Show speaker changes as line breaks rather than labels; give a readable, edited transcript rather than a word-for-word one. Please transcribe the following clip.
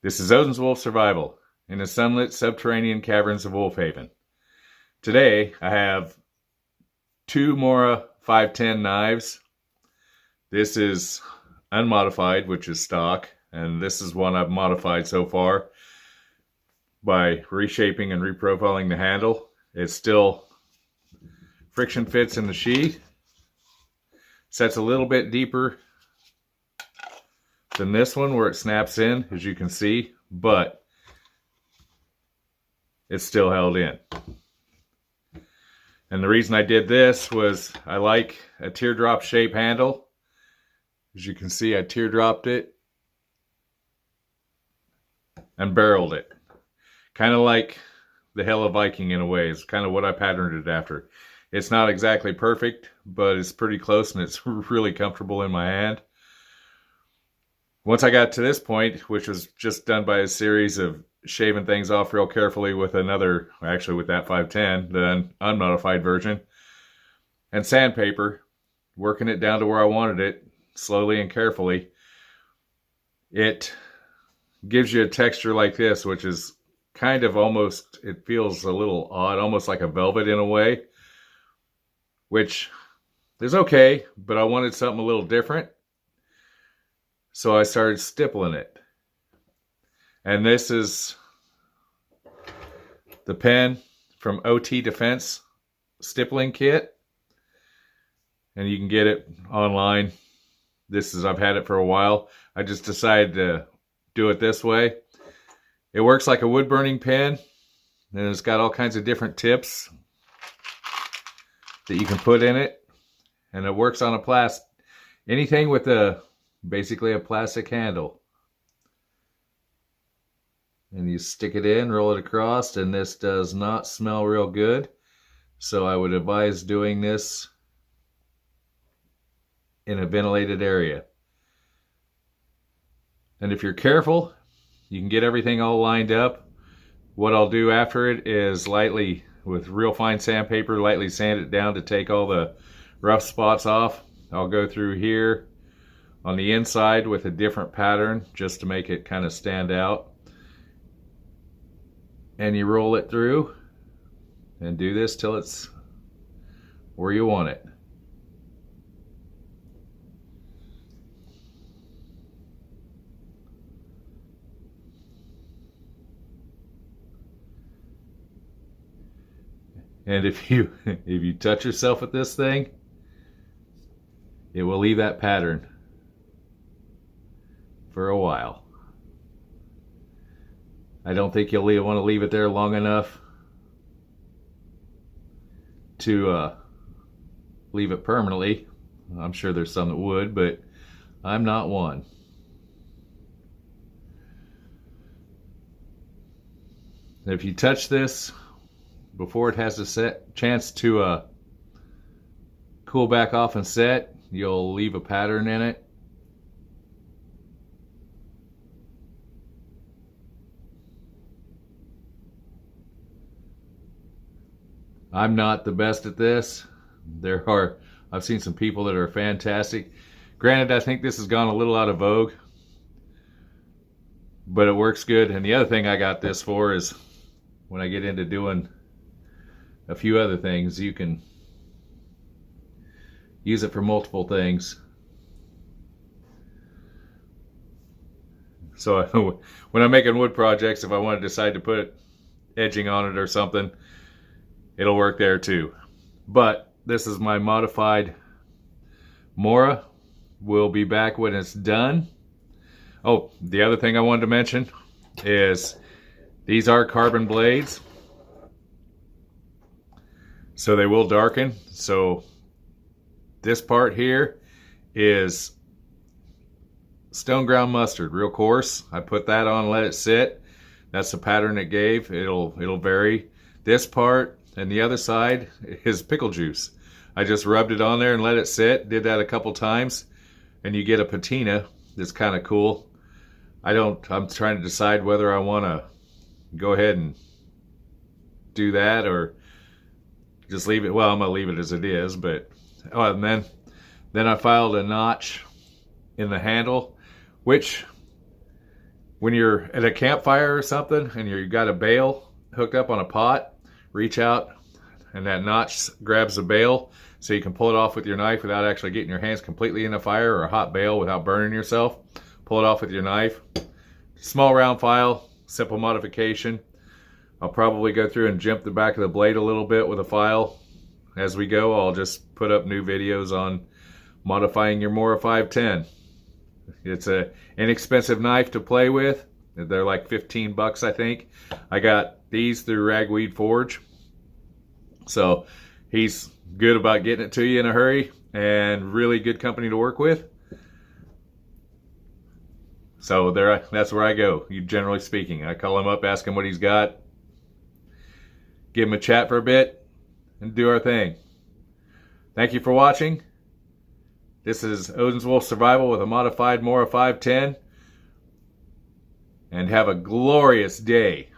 This is Odin's Wolf Survival in the sunlit subterranean caverns of Wolfhaven. Today I have two Mora 510 knives. This is unmodified, which is stock, and this is one I've modified so far by reshaping and reprofiling the handle. It's still friction fits in the sheath. Sets a little bit deeper than this one where it snaps in, as you can see, but it's still held in. And the reason I did this was I like a teardrop shape handle. As you can see, I teardropped it and barreled it. Kind of like the Hella Viking in a way. It's kind of what I patterned it after. It's not exactly perfect, but it's pretty close and it's really comfortable in my hand. Once I got to this point, which was just done by a series of shaving things off real carefully with another, actually with that 510, the unmodified version, and sandpaper, working it down to where I wanted it, slowly and carefully, it gives you a texture like this, which is kind of almost, it feels a little odd, almost like a velvet in a way, which is okay, but I wanted something a little different. So I started stippling it. And this is the pen from OT Defense Stippling Kit. And you can get it online. I've had it for a while. I just decided to do it this way. It works like a wood burning pen. And it's got all kinds of different tips that you can put in it. And it works on anything with basically a plastic handle. And you stick it in, roll it across, and this does not smell real good. So I would advise doing this in a ventilated area. And if you're careful, you can get everything all lined up. What I'll do after it is lightly, with real fine sandpaper, lightly sand it down to take all the rough spots off. I'll go through here on the inside with a different pattern just to make it kind of stand out. And you roll it through and do this till it's where you want it. And if you touch yourself with this thing, it will leave that pattern for a while. I don't think you'll want to leave it there long enough to leave it permanently. I'm sure there's some that would, but I'm not one. And if you touch this before it has a chance to cool back off and set, you'll leave a pattern in it. I'm not the best at this. I've seen some people that are fantastic. Granted, I think this has gone a little out of vogue, but it works good. And the other thing I got this for is when I get into doing a few other things, you can use it for multiple things. So when I'm making wood projects, if I want to decide to put edging on it or something, it'll work there too. But this is my modified Mora. We'll be back when it's done. Oh, the other thing I wanted to mention is these are carbon blades. So they will darken. So this part here is stone ground mustard, real coarse. I put that on, let it sit. That's the pattern it gave. It'll vary. This part and the other side is pickle juice. I just rubbed it on there and let it sit. Did that a couple times, and you get a patina that's kind of cool. I'm trying to decide whether I want to go ahead and do that or just leave it. Well, I'm gonna leave it as it is, but and then I filed a notch in the handle, which When you're at a campfire or something and you got a bail hooked up on a pot, reach out and that notch grabs the bail so you can pull it off with your knife without actually getting your hands completely in the fire, or a hot bail without burning yourself. Pull it off with your knife. Small round file, simple modification. I'll probably go through and jump the back of the blade a little bit with a file. As we go, I'll just put up new videos on modifying your Mora 510. It's an inexpensive knife to play with. They're like 15 bucks, I think. I got these through Ragweed Forge. So he's good about getting it to you in a hurry, and really good company to work with. So that's where I go, generally speaking. I call him up, ask him what he's got, give him a chat for a bit, and do our thing. Thank you for watching. This is Odin's Wolf Survival with a modified Mora 510. And have a glorious day.